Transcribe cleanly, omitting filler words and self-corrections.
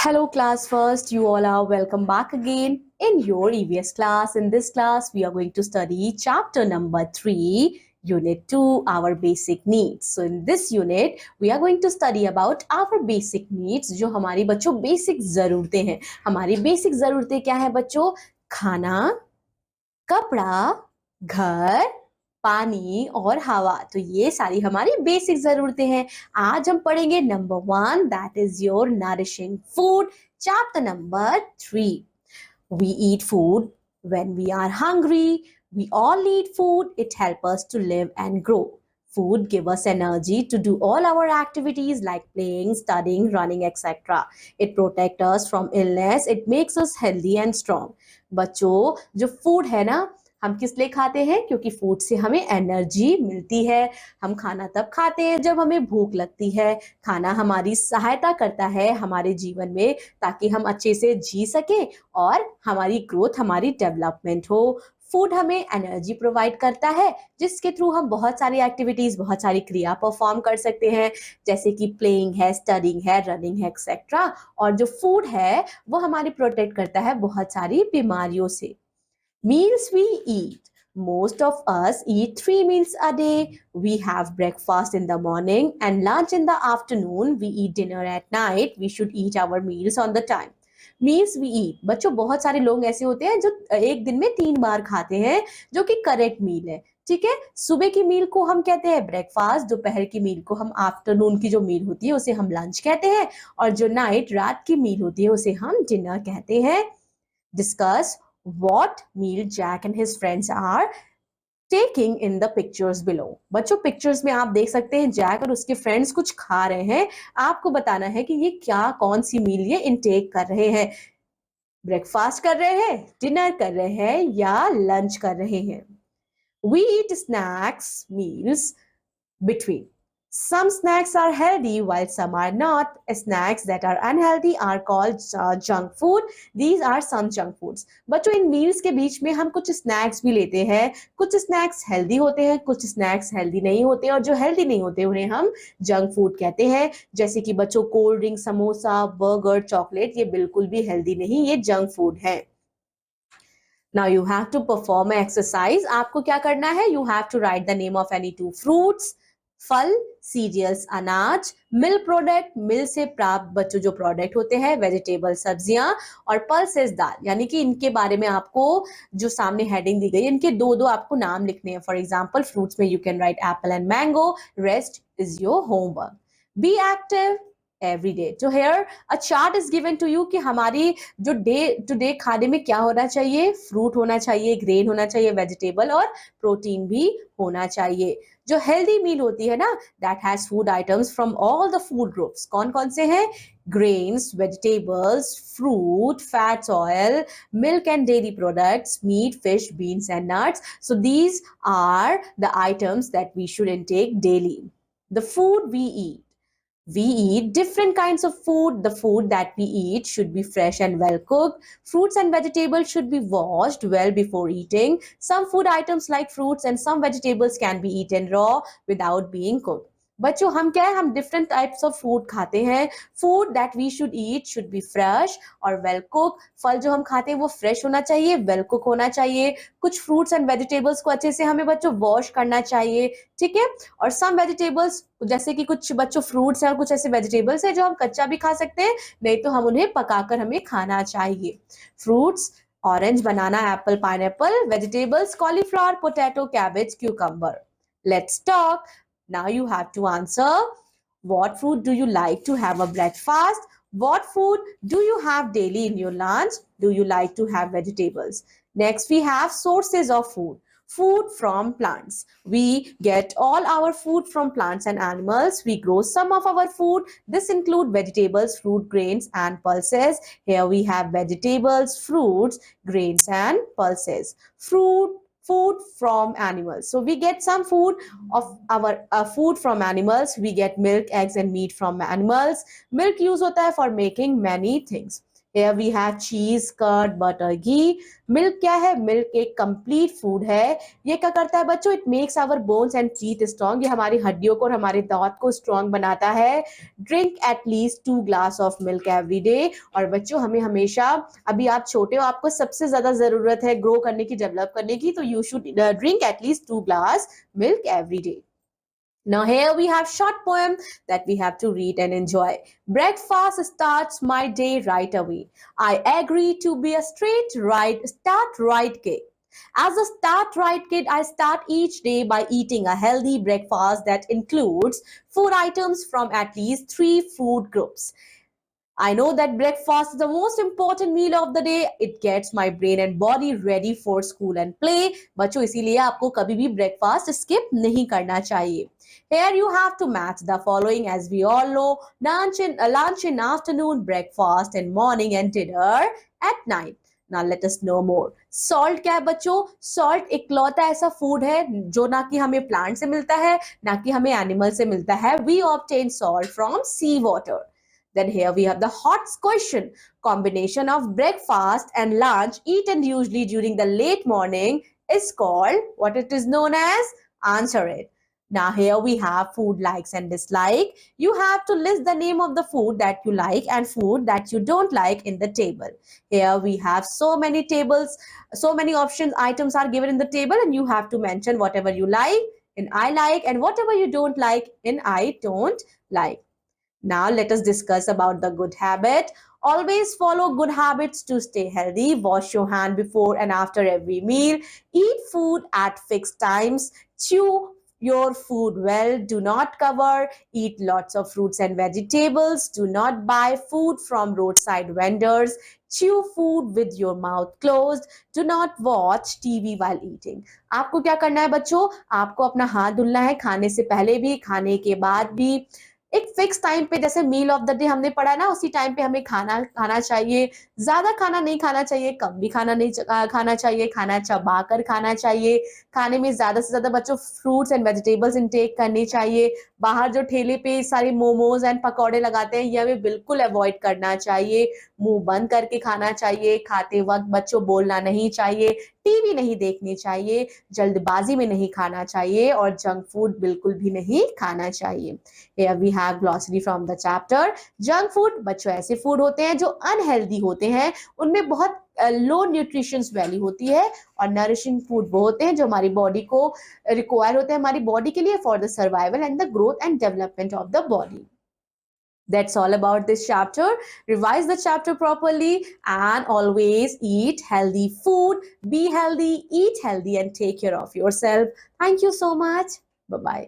Hello, class first. You all are welcome back again in your EVS class. In this class, we are going to study chapter number 3, unit 2, our basic needs. So, in this unit, we are going to study about our basic needs, जो हमारी बच्चों basic ज़रूरतें हैं. हमारी basic ज़रूरतें क्या है बच्चों? खाना, कपड़ा, घर, पानी और हवा. तो ये सारी हमारी बेसिक जरूरतें हैं. आज हम पढ़ेंगे number 1, that is your nourishing food. Chapter number 3. We eat food when we are hungry. We all need food. It helps us to live and grow. Food give us energy to do all our activities like playing, studying, running, etc. It protect us from illness. It makes us healthy and strong. बच्चों जो food है ना, हम किस लिए खाते हैं? क्योंकि फूड से हमें एनर्जी मिलती है. हम खाना तब खाते हैं जब हमें भूख लगती है. खाना हमारी सहायता करता है हमारे जीवन में, ताकि हम अच्छे से जी सकें और हमारी ग्रोथ, हमारी डेवलपमेंट हो. फूड हमें एनर्जी प्रोवाइड करता है, जिसके थ्रू हम बहुत सारी एक्टिविटीज, बहुत सारी क्रिया परफॉर्म कर सकते हैं, जैसे कि प्लेइंग है, स्टडिंग है, रनिंग है, एक्सेट्रा. और जो फूड है वो हमारी प्रोटेक्ट करता है बहुत सारी बीमारियों से. Meals we eat. Most of us eat 3 meals a day. We have breakfast in the morning and lunch in the afternoon. We eat dinner at night. We should eat our meals on the time. Meals we eat. बच्चों बहुत सारे लोग ऐसे होते हैं जो एक दिन में 3 बार खाते हैं, जो कि करेक्ट मील है. ठीक है, सुबह की मील को हम कहते हैं ब्रेकफास्ट, दोपहर की मील को हम आफ्टरनून की जो मील होती है उसे हम लंच कहते हैं, और जो नाइट रात की मील होती है उसे हम डिनर कहते हैं. Discuss what meal Jack and his friends are taking in the pictures below. बच्चों पिक्चर्स में आप देख सकते हैं जैक और उसके फ्रेंड्स कुछ खा रहे हैं. आपको बताना है कि ये क्या, कौन सी मील ये इनटेक कर रहे हैं. ब्रेकफास्ट कर रहे हैं, डिनर कर रहे हैं या लंच कर रहे हैं. We eat snacks meals between. Some snacks are healthy while some are not. Snacks that are unhealthy are called junk food. These are some junk foods. बच्चों इन मील्स के बीच में हम कुछ स्नैक्स भी लेते हैं. कुछ स्नैक्स हेल्दी होते हैं, कुछ स्नैक्स हेल्दी नहीं होते, और जो हेल्दी नहीं होते उन्हें हम जंक फूड कहते हैं. जैसे कि बच्चों cold drink, samosa, burger, chocolate, ये बिल्कुल भी हेल्दी नहीं, ये जंक फूड है. Now you have to perform an exercise. आपको क्या करना है? You have to write the name of any 2 fruits. फल, सीरियल्स अनाज, मिल्क प्रोडक्ट, मिल से प्राप्त बच्चों जो प्रोडक्ट होते हैं, वेजिटेबल सब्जियां, और पल्सेस दाल. यानी कि इनके बारे में आपको जो सामने हेडिंग दी गई, इनके दो आपको नाम लिखने हैं. फॉर एग्जाम्पल फ्रूट्स में you can write Apple and mango. Rest is your homework. Be active every day. So here a chart is given to you कि हमारी जो डे टू डे खाने में क्या होना चाहिए. फ्रूट होना चाहिए, ग्रेन होना चाहिए, वेजिटेबल और प्रोटीन भी होना चाहिए. जो हेल्दी मील होती है ना, that has food items from all the food groups. कौन कौन से हैं? grains, vegetables, fruit, fats, oil, milk and dairy products, meat, fish, beans and nuts. So these are the items that we should intake daily. The food we eat. We eat different kinds of food. The food that we eat should be fresh and well cooked. Fruits and vegetables should be washed well before eating. Some food items like fruits and some vegetables can be eaten raw without being cooked. बच्चों हम क्या है, हम different types of food खाते हैं. Food that we should eat should be fresh और well cook. फल जो हम खाते हैं वो फ्रेश होना चाहिए, वेल कुक होना चाहिए. कुछ फ्रूट्स एंड वेजिटेबल्स को अच्छे से हमें बच्चों वॉश करना चाहिए. ठीक है, और सम वेजिटेबल्स, जैसे कि कुछ बच्चों फ्रूट्स हैं और कुछ ऐसे वेजिटेबल्स हैं जो हम कच्चा भी खा सकते हैं, नहीं तो हम उन्हें पकाकर हमें खाना चाहिए. Fruits orange, banana, Apple, pineapple. Vegetables cauliflower, potato, cabbage, cucumber. Let's talk. Now you have to answer. What food do you like to have a breakfast? What food do you have daily in your lunch? Do you like to have vegetables? Next we have sources of food. Food from plants. We get all our food from plants and animals. We grow some of our food. This include vegetables, fruit, grains and pulses. Here we have vegetables, fruits, grains and pulses. Food from animals. So we get some food of our food from animals. We get milk, eggs and meat from animals. Milk use होता है for making many things. Here we have cheese, curd, butter, ghee. Milk क्या है? Milk एक complete food है. ये क्या करता है बच्चों? It makes our bones and teeth strong. ये हमारी हड्डियों को और हमारे दांत को स्ट्रॉन्ग बनाता है. Drink at least 2 glass of milk every day. और बच्चों हमें हमेशा, अभी आप छोटे हो, आपको सबसे ज्यादा जरूरत है ग्रो करने की, डेवलप करने की, तो you should drink at least 2 glass milk every day. Now here we have short poem that we have to read and enjoy. Breakfast starts my day right away. I agree to be a start right kid. As a start right kid, I start each day by eating a healthy breakfast that includes food items from at least 3 food groups. I know that breakfast is the most important meal of the day. It gets my brain and body ready for school and play. बच्चों इसीलिए आपको कभी भी breakfast skip नहीं करना चाहिए. Here you have to match the following as we all know. Lunch in afternoon, breakfast in morning and dinner at night. Now let us know more. Salt क्या है बच्चों? Salt इकलौता ऐसा food है जो ना कि हमें plant से मिलता है ना कि हमें animal से मिलता है. We obtain salt from sea water. Then here we have the hot question. Combination of breakfast and lunch eaten usually during the late morning is called what it is known as? Answer it. Now here we have food likes and dislike. You have to list the name of the food that you like and food that you don't like in the table. Here we have so many tables, so many options, items are given in the table, and you have to mention whatever you like in I like and whatever you don't like in I don't like. Now let us discuss about the good habit. Always follow good habits to stay healthy. Wash your hand before and after every meal. Eat food at fixed times. Chew your food well. Do not cover. Eat lots of fruits and vegetables. Do not buy food from roadside vendors. Chew food with your mouth closed. Do not watch TV while eating. आपको क्या करना है बच्चों? आपको अपना हाथ धुलना है खाने से पहले भी, खाने के बाद भी. एक फिक्स टाइम पे, जैसे मील ऑफ द डे हमने पढ़ा ना, उसी टाइम पे हमें खाना खाना चाहिए. ज्यादा खाना नहीं खाना चाहिए, कम भी खाना नहीं खाना चाहिए. खाना चबा कर खाना चाहिए. खाने में ज्यादा से ज्यादा बच्चों फ्रूट्स एंड वेजिटेबल्स इनटेक करनी चाहिए. बाहर जो ठेले पे सारे मोमोज एंड पकौड़े लगाते हैं, ये हमें बिल्कुल अवॉइड करना चाहिए. मुंह बंद करके खाना चाहिए. खाते वक्त बच्चों बोलना नहीं चाहिए. टीवी नहीं देखनी चाहिए. जल्दबाजी में नहीं खाना चाहिए और जंक फूड बिल्कुल भी नहीं खाना चाहिए. Here we have glossary from the chapter. Junk food बच्चों ऐसे फूड होते हैं जो अनहेल्दी होते हैं. उनमें बहुत लो न्यूट्रिशंस वैल्यू होती है. और नरिशिंग फूड वो होते हैं जो हमारी बॉडी को रिक्वायर होते हैं, हमारी बॉडी के लिए, for the survival and the growth and development of the body. That's all about this chapter. Revise the chapter properly and always eat healthy food. Be healthy, eat healthy, and take care of yourself. Thank you so much. Bye bye.